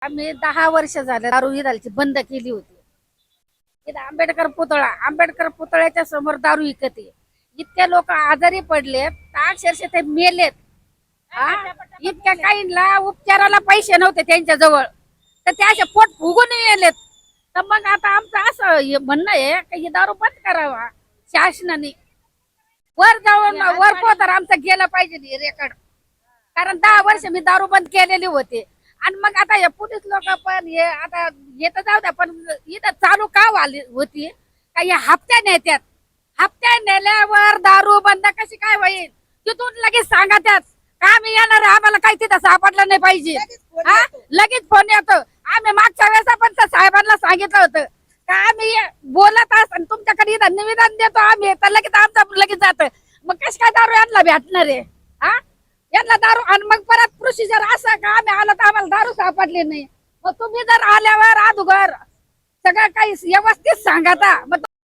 आम्ही 10 वर्ष झाले दारू विकायची बंद केली होती. इथं आंबेडकर पुतळ्याच्या समोर दारू विकते. इतके लोक आजारी पडलेत, अक्षरशः ते मेलेत. इतक्या काहींना उपचाराला पैसे नव्हते त्यांच्या जवळ, तर ते असे पोट फुगून गेलेत. तर मग आता आमचं असं म्हणणं आहे की ही दारू बंद करावा शासनाने. वर जाऊन वर पोतर आमचं गेलं पाहिजे रेकॉर्ड. कारण 10 वर्ष मी दारू बंद केलेली होती. आणि मग आता हे पोलीस लोक पण हे आता येत जाऊ द्या, पण इथं चालू का होती का हे हप्त्याने येतात. हप्त्या नेल्यावर दारू बंद कशी काय होईल तिथून लगेच सांगा त्यात का आम्ही येणार आहे, आम्हाला काही तिथं सापडलं नाही पाहिजे. लगेच फोन येतो. आम्ही मागच्या वेळेस पण त्या साहेबांना सांगितलं होतं का आम्ही बोलत असताना तुमच्याकडे इथं निवेदन देतो आम्ही, तर लगेच आमचं लगेच जातं. मग कशी काय दारू यांना भेटणार आहे? यांना दारू आणि मग परत प्रोसिजर असं का आम्ही आलो तर आम्हाला दारू सापडली नाही. मग तुम्ही जर आल्यावर अगोदर सगळं काही व्यवस्थित सांगा. मग